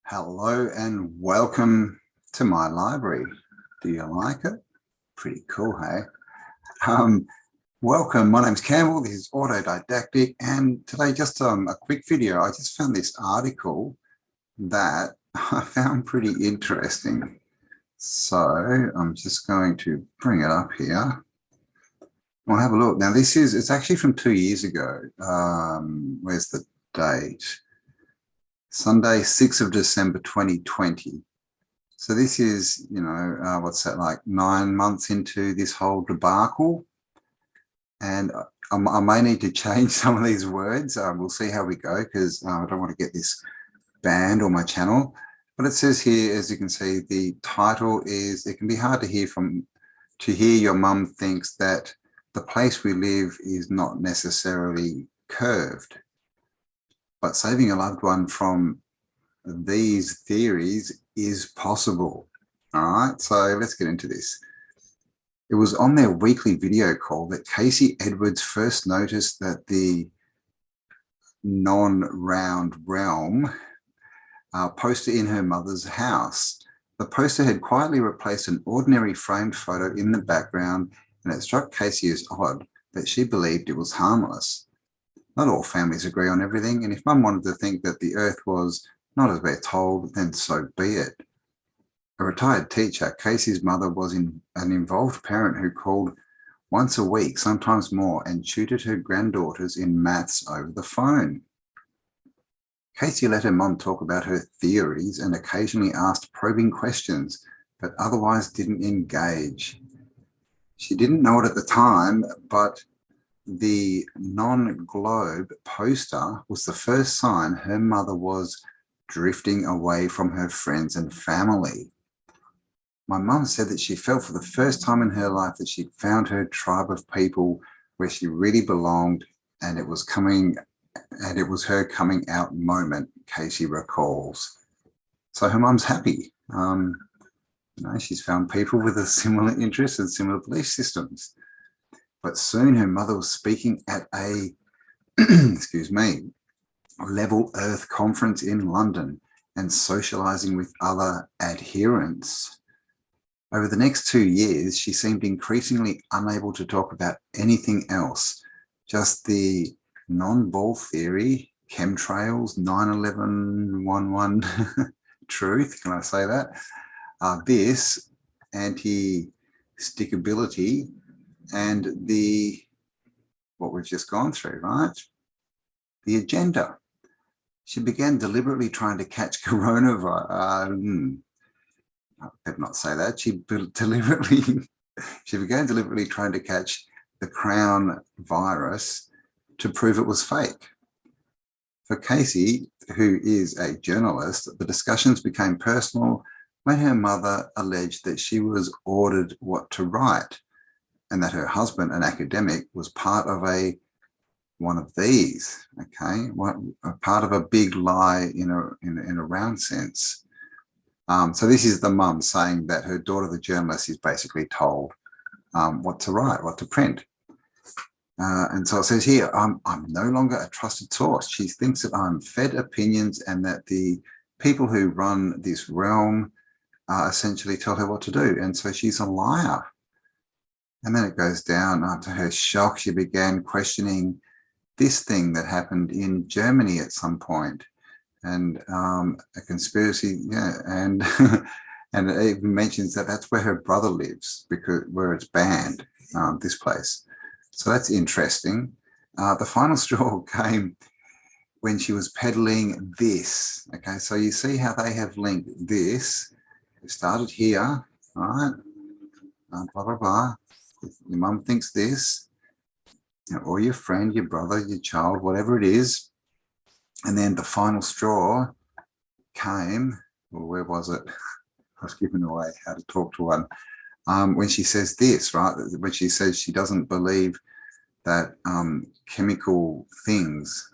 Hello and welcome to my library. Do you like it? Pretty cool, hey? Welcome, my name's Campbell, this is Autodidactic, and today just a quick video. I just found this article that I found pretty interesting. So I'm just going to bring it up here. We'll have a look. Now it's actually from 2 years ago. Where's the date? Sunday, 6th of December, 2020. So this is, what's that, like 9 months into this whole debacle. And I may need to change some of these words. We'll see how we go because I don't want to get this banned on my channel. But it says here, as you can see, the title is, it can be hard to hear your mum thinks that the place we live is not necessarily curved. But saving a loved one from these theories is possible. All right, so let's get into this. It was on their weekly video call that Casey Edwards first noticed that the non-round realm poster in her mother's house. The poster had quietly replaced an ordinary framed photo in the background, and it struck Casey as odd that she believed it was harmless. Not all families agree on everything, and if Mum wanted to think that the earth was not as we're told, then so be it. A retired teacher, Casey's mother was an involved parent who called once a week, sometimes more, and tutored her granddaughters in maths over the phone. Casey let her mum talk about her theories and occasionally asked probing questions, but otherwise didn't engage. She didn't know it at the time, but the non-globe poster was the first sign her mother was drifting away from her friends and family. My mum said that she felt for the first time in her life that she'd found her tribe of people where she really belonged, and it was her coming out moment, Casey recalls. So her mum's happy. She's found people with a similar interests and similar belief systems. But soon her mother was speaking at a, Level Earth conference in London and socializing with other adherents. Over the next 2 years, she seemed increasingly unable to talk about anything else, just the non-ball theory, chemtrails, 9/11 truth, can I say that? This anti-stickability and what we've just gone through, right? The agenda. She began deliberately trying to catch coronavirus. I better not say that. She began deliberately trying to catch the crown virus to prove it was fake. For Casey, who is a journalist, the discussions became personal when her mother alleged that she was ordered what to write and that her husband, an academic, was part of one of these, okay, part of a big lie in a round sense. So this is the mum saying that her daughter, the journalist, is basically told what to write, what to print. And so it says here, I'm no longer a trusted source. She thinks that I'm fed opinions and that the people who run this realm essentially tell her what to do. And so she's a liar. And then it goes down. To her shock, she began questioning this thing that happened in Germany at some point, and a conspiracy, and and it even mentions that that's where her brother lives, where it's banned, this place. So that's interesting. The final straw came when she was peddling this. Okay, so you see how they have linked this. It started here, right? Blah, blah, blah. Your mum thinks this, or your friend, your brother, your child, whatever it is. And then the final straw came, or where was it? I was giving away how to talk to one. When she says this, right? When she says she doesn't believe that chemical things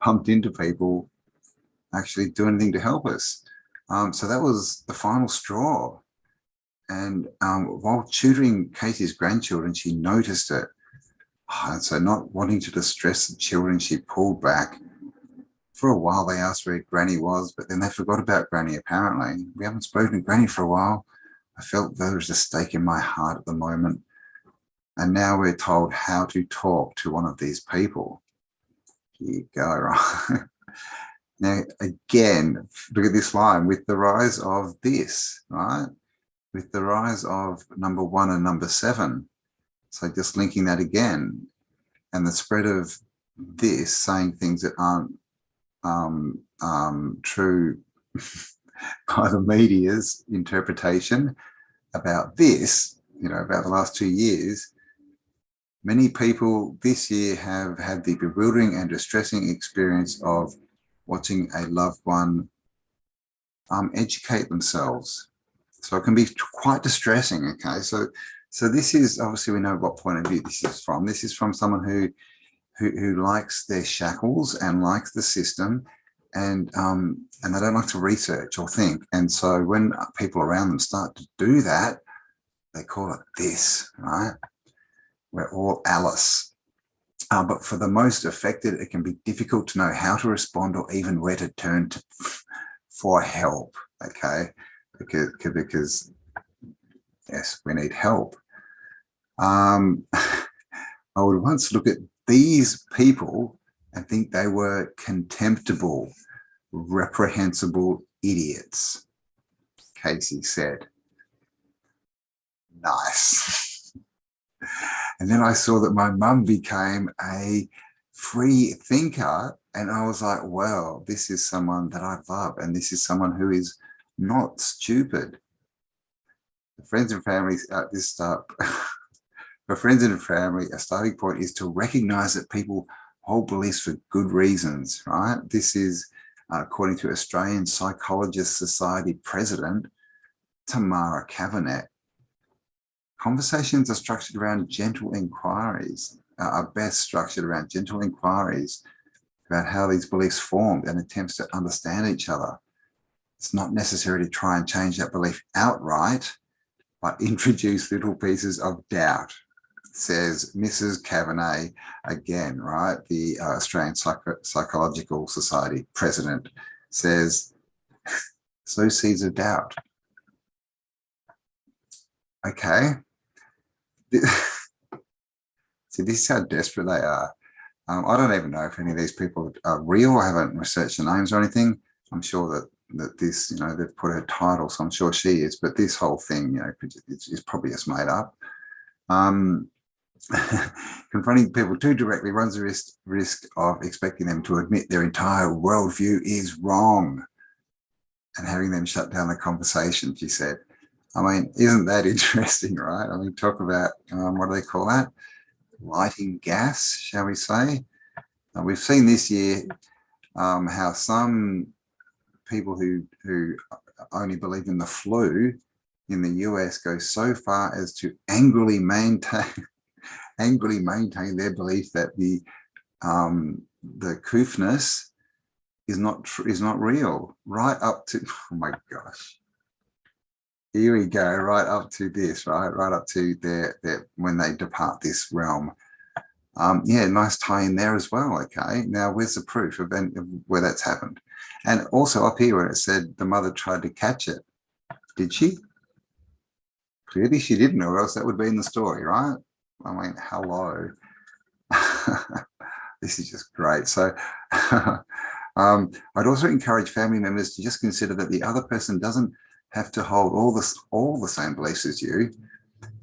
pumped into people actually do anything to help us. So that was the final straw. And while tutoring Casey's grandchildren, she noticed it. And so not wanting to distress the children, she pulled back For a while, they asked where Granny was, but then they forgot about Granny, apparently. We haven't spoken to Granny for a while. I felt there was a stake in my heart at the moment. And now we're told how to talk to one of these people. Here you go, right? Now, again, look at this line, with the rise of this, right? With the rise of number 1 and number 7. So just linking that again, and the spread of this saying things that aren't true by the media's interpretation about this, about the last 2 years. Many people this year have had the bewildering and distressing experience of watching a loved one educate themselves. So it can be quite distressing, okay? So this is, obviously we know what point of view this is from. This is from someone who likes their shackles and likes the system, and they don't like to research or think. And so when people around them start to do that, they call it this, right? We're all Alice. But for the most affected, it can be difficult to know how to respond or even where to turn to for help, okay? Because yes, we need help. I would once look at these people and think they were contemptible, reprehensible idiots, Casey said. Nice. And then I saw that my mum became a free thinker, and I was like, well, this is someone that I love, and this is someone who is not stupid. Friends and family, for friends and family, a starting point is to recognize that people hold beliefs for good reasons, right? This is according to Australian Psychologist Society President Tamara Cavanet. Conversations are structured around gentle inquiries, are best structured around gentle inquiries about how these beliefs formed and attempts to understand each other. It's not necessary to try and change that belief outright, but introduce little pieces of doubt, says Mrs. Cavanet again, right? The Australian Psychological Society president says, sow seeds of doubt. Okay. See, this is how desperate they are. I don't even know if any of these people are real. I haven't researched the names or anything. I'm sure that this, they've put her title, so I'm sure she is. But this whole thing, it's probably just made up. Confronting people too directly runs the risk of expecting them to admit their entire worldview is wrong and having them shut down the conversation, she said. I mean, isn't that interesting, right? I mean, talk about, what do they call that? Lighting gas, shall we say? We've seen this year how some people who only believe in the flu in the US go so far as to angrily maintain their belief that the coofness is not real, right up to, oh my gosh. Here we go, right up to this, right up to their when they depart this realm. Yeah, nice tie in there as well. Okay, now where's the proof of where that's happened? And also up here where it said the mother tried to catch it. Did she? Clearly she didn't, or else that would be in the story, right? I mean, hello. This is just great. So I'd also encourage family members to just consider that the other person doesn't have to hold all the same beliefs as you.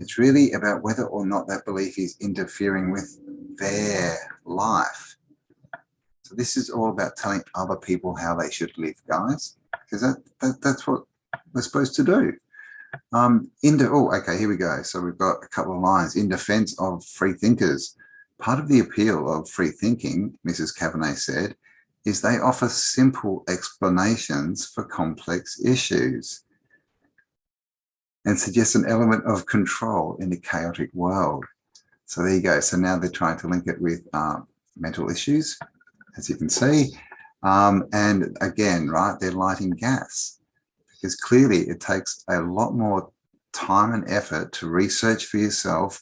It's really about whether or not that belief is interfering with their life. So this is all about telling other people how they should live, guys, because that's what we're supposed to do. Okay, here we go. So we've got a couple of lines. In defense of free thinkers, part of the appeal of free thinking, Mrs. Cavanet said, is they offer simple explanations for complex issues and suggest an element of control in the chaotic world. So there you go. So now they're trying to link it with mental issues, as you can see. And again, right, they're lighting gas, because clearly it takes a lot more time and effort to research for yourself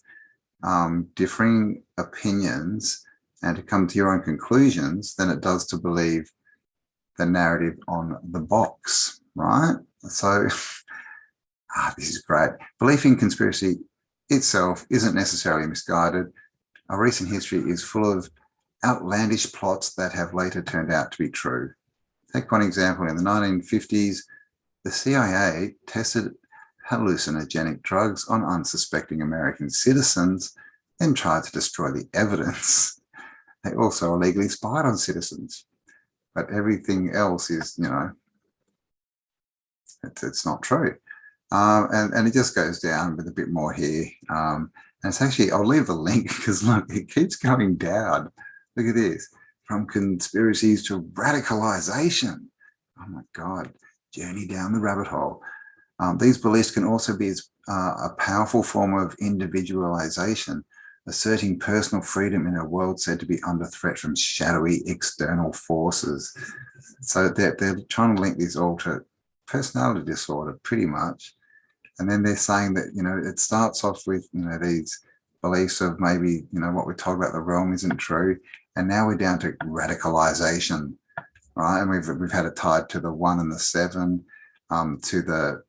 differing opinions and to come to your own conclusions than it does to believe the narrative on the box, right? So this is great. Belief in conspiracy itself isn't necessarily misguided. Our recent history is full of outlandish plots that have later turned out to be true. Take one example. In the 1950s, the CIA tested hallucinogenic drugs on unsuspecting American citizens and tried to destroy the evidence. They also illegally spied on citizens, but everything else is, it's not true. And it just goes down with a bit more here. And it's actually, I'll leave the link because look, it keeps going down. Look at this. From conspiracies to radicalization. Oh my God, journey down the rabbit hole. These beliefs can also be a powerful form of individualization, asserting personal freedom in a world said to be under threat from shadowy external forces. So they're trying to link this all to personality disorder pretty much. And then they're saying that, it starts off with, these beliefs of maybe, what we talk about the realm isn't true. And now we're down to radicalization, right? And we've had it tied to the 1 and the 7, to the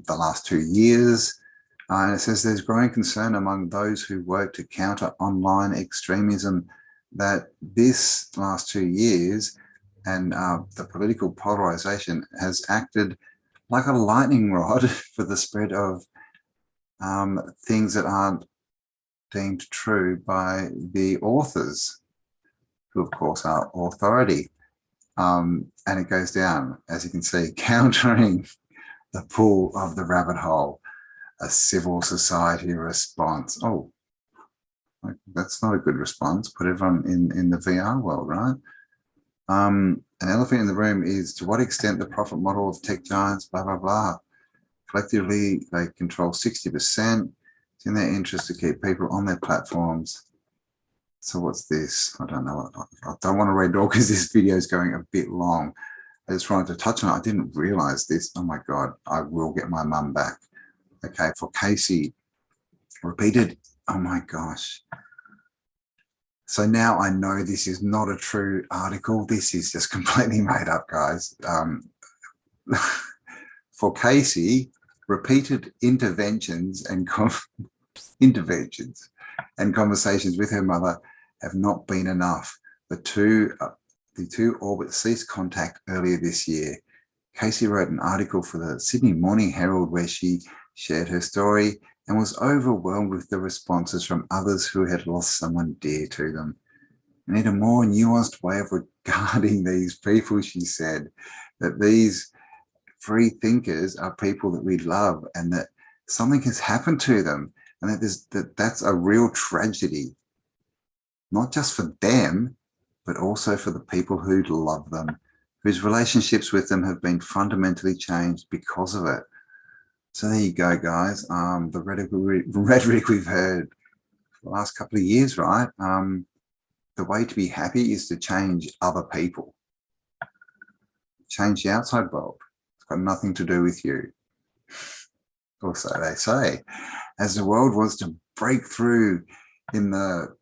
last 2 years. And it says there's growing concern among those who work to counter online extremism that this last 2 years and the political polarization has acted like a lightning rod for the spread of things that aren't deemed true by the authors, who of course are authority. And it goes down, as you can see, countering the pull of the rabbit hole, a civil society response. Oh, that's not a good response. Put everyone in the VR world, right? An elephant in the room is to what extent the profit model of tech giants, blah, blah, blah. Collectively, they control 60%. It's in their interest to keep people on their platforms. So what's this? I don't know. I don't want to read it all because this video is going a bit long. I just wanted to touch on it. I didn't realize this. Oh my God, I will get my mum back. Okay, for Casey, repeated. Oh my gosh. So now I know this is not a true article. This is just completely made up, guys. For Casey, repeated interventions and conversations with her mother have not been enough. The two orbits ceased contact earlier this year. Casey wrote an article for the Sydney Morning Herald where she shared her story and was overwhelmed with the responses from others who had lost someone dear to them. We need a more nuanced way of regarding these people, she said, that these free thinkers are people that we love and that something has happened to them and that's a real tragedy, not just for them, but also for the people who love them, whose relationships with them have been fundamentally changed because of it. So there you go, guys. The rhetoric we've heard for the last couple of years, right? The way to be happy is to change other people. Change the outside world. It's got nothing to do with you. Or so they say. As the world wants to break through in the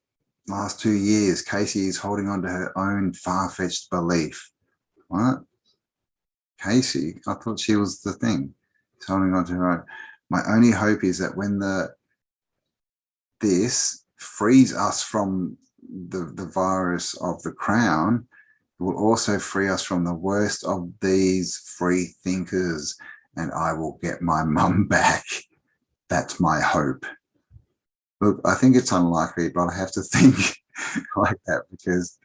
last 2 years, Casey is holding on to her own far-fetched belief. What? Casey? I thought she was the thing. She's holding on to her own. My only hope is that when this frees us from the virus of the crown, it will also free us from the worst of these free thinkers, and I will get my mum back. That's my hope. Look, I think it's unlikely, but I have to think like that because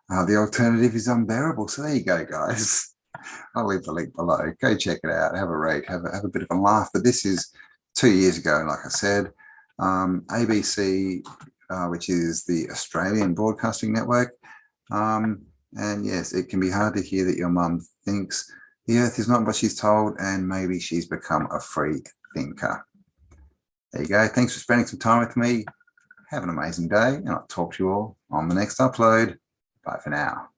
the alternative is unbearable. So there you go, guys. I'll leave the link below. Go check it out. Have a read. Have a bit of a laugh. But this is 2 years ago, like I said. ABC, which is the Australian Broadcasting Network. And yes, it can be hard to hear that your mum thinks the earth is not what she's told and maybe she's become a free thinker. There you go. Thanks for spending some time with me. Have an amazing day and I'll talk to you all on the next upload. Bye for now.